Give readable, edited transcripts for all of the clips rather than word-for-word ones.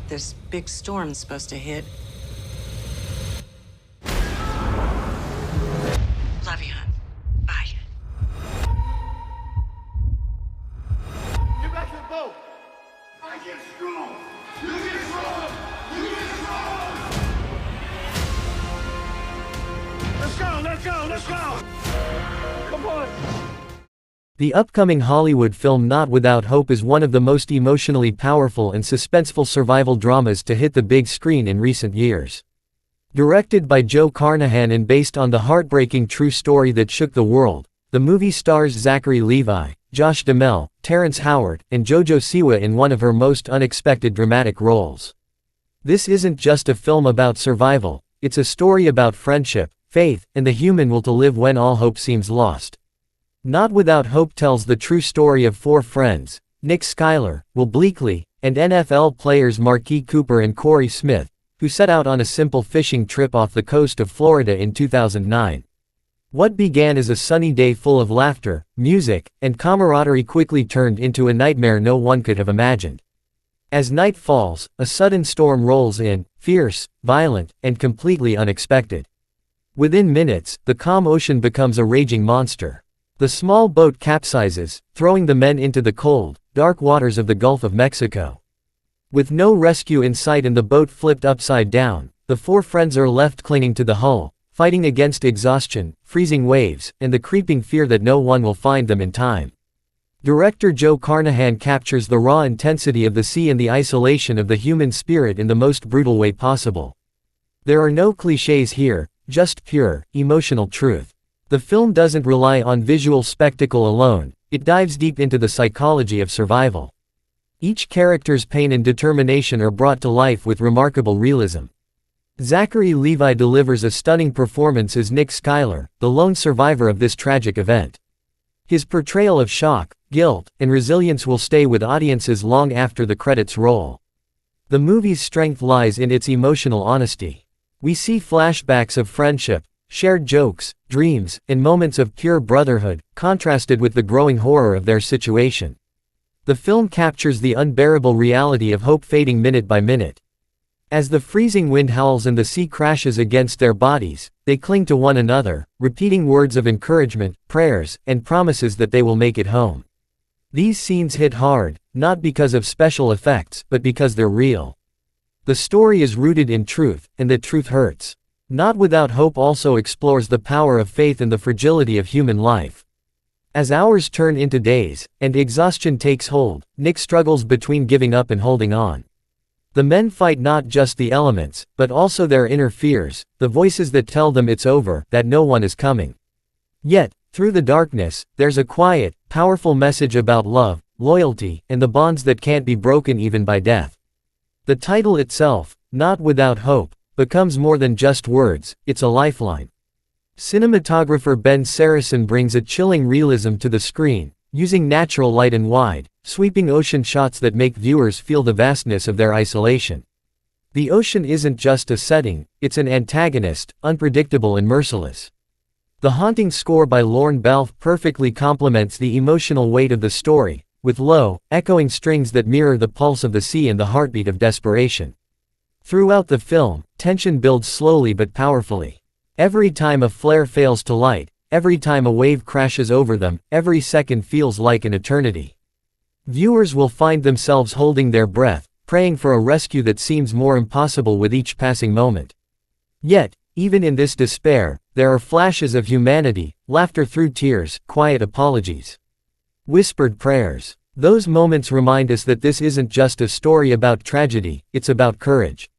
This big storm's supposed to hit. Love you, hon. Bye. Get back to the boat! I get strong! You get strong! You get strong! Let's go! Let's go! Let's go! Come on! The upcoming Hollywood film Not Without Hope is one of the most emotionally powerful and suspenseful survival dramas to hit the big screen in recent years. Directed by Joe Carnahan and based on the heartbreaking true story that shook the world, the movie stars Zachary Levi, Josh Duhamel, Terrence Howard, and JoJo Siwa in one of her most unexpected dramatic roles. This isn't just a film about survival, it's a story about friendship, faith, and the human will to live when all hope seems lost. Not Without Hope tells the true story of four friends, Nick Schuyler, Will Bleakley, and NFL players Marquis Cooper and Corey Smith, who set out on a simple fishing trip off the coast of Florida in 2009. What began as a sunny day full of laughter, music, and camaraderie quickly turned into a nightmare no one could have imagined. As night falls, a sudden storm rolls in, fierce, violent, and completely unexpected. Within minutes, the calm ocean becomes a raging monster. The small boat capsizes, throwing the men into the cold, dark waters of the Gulf of Mexico. With no rescue in sight and the boat flipped upside down, the four friends are left clinging to the hull, fighting against exhaustion, freezing waves, and the creeping fear that no one will find them in time. Director Joe Carnahan captures the raw intensity of the sea and the isolation of the human spirit in the most brutal way possible. There are no cliches here, just pure, emotional truth. The film doesn't rely on visual spectacle alone, it dives deep into the psychology of survival. Each character's pain and determination are brought to life with remarkable realism. Zachary Levi delivers a stunning performance as Nick Schuyler, the lone survivor of this tragic event. His portrayal of shock, guilt, and resilience will stay with audiences long after the credits roll. The movie's strength lies in its emotional honesty. We see flashbacks of friendship, shared jokes, dreams, and moments of pure brotherhood, contrasted with the growing horror of their situation. The film captures the unbearable reality of hope fading minute by minute. As the freezing wind howls and the sea crashes against their bodies, they cling to one another, repeating words of encouragement, prayers, and promises that they will make it home. These scenes hit hard, not because of special effects, but because they're real. The story is rooted in truth, and the truth hurts. Not Without Hope also explores the power of faith and the fragility of human life. As hours turn into days, and exhaustion takes hold, Nick struggles between giving up and holding on. The men fight not just the elements, but also their inner fears, the voices that tell them it's over, that no one is coming. Yet, through the darkness, there's a quiet, powerful message about love, loyalty, and the bonds that can't be broken even by death. The title itself, Not Without Hope, becomes more than just words, it's a lifeline. Cinematographer Ben Saracen brings a chilling realism to the screen, using natural light and wide, sweeping ocean shots that make viewers feel the vastness of their isolation. The ocean isn't just a setting, it's an antagonist, unpredictable and merciless. The haunting score by Lorne Balfe perfectly complements the emotional weight of the story, with low, echoing strings that mirror the pulse of the sea and the heartbeat of desperation. Throughout the film, tension builds slowly but powerfully. Every time a flare fails to light, every time a wave crashes over them, every second feels like an eternity. Viewers will find themselves holding their breath, praying for a rescue that seems more impossible with each passing moment. Yet, even in this despair, there are flashes of humanity, laughter through tears, quiet apologies, whispered prayers. Those moments remind us that this isn't just a story about tragedy, it's about courage.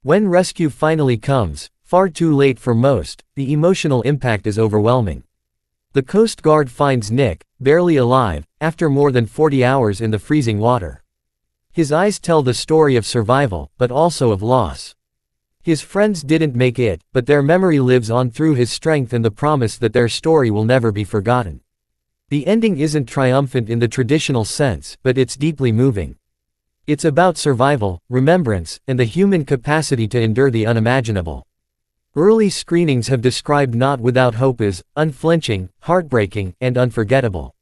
When rescue finally comes, far too late for most, the emotional impact is overwhelming. The Coast Guard finds Nick, barely alive, after more than 40 hours in the freezing water. His eyes tell the story of survival, but also of loss. His friends didn't make it, but their memory lives on through his strength and the promise that their story will never be forgotten. The ending isn't triumphant in the traditional sense, but it's deeply moving. It's about survival, remembrance, and the human capacity to endure the unimaginable. Early screenings have described Not Without Hope as unflinching, heartbreaking, and unforgettable.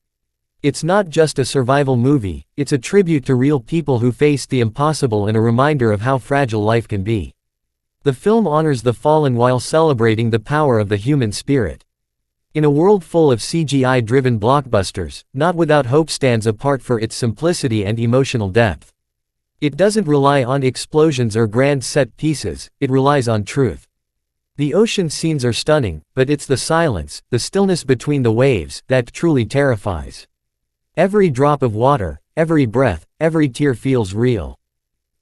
It's not just a survival movie, it's a tribute to real people who faced the impossible and a reminder of how fragile life can be. The film honors the fallen while celebrating the power of the human spirit. In a world full of CGI-driven blockbusters, Not Without Hope stands apart for its simplicity and emotional depth. It doesn't rely on explosions or grand set pieces, it relies on truth. The ocean scenes are stunning, but it's the silence, the stillness between the waves, that truly terrifies. Every drop of water, every breath, every tear feels real.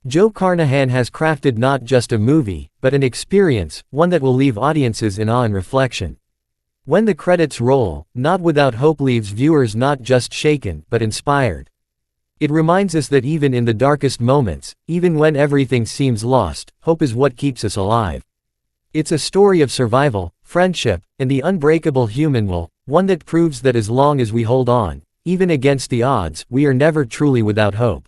Joe Carnahan has crafted not just a movie, but an experience, one that will leave audiences in awe and reflection. When the credits roll, Not Without Hope leaves viewers not just shaken, but inspired. It reminds us that even in the darkest moments, even when everything seems lost, hope is what keeps us alive. It's a story of survival, friendship, and the unbreakable human will, one that proves that as long as we hold on, even against the odds, we are never truly without hope.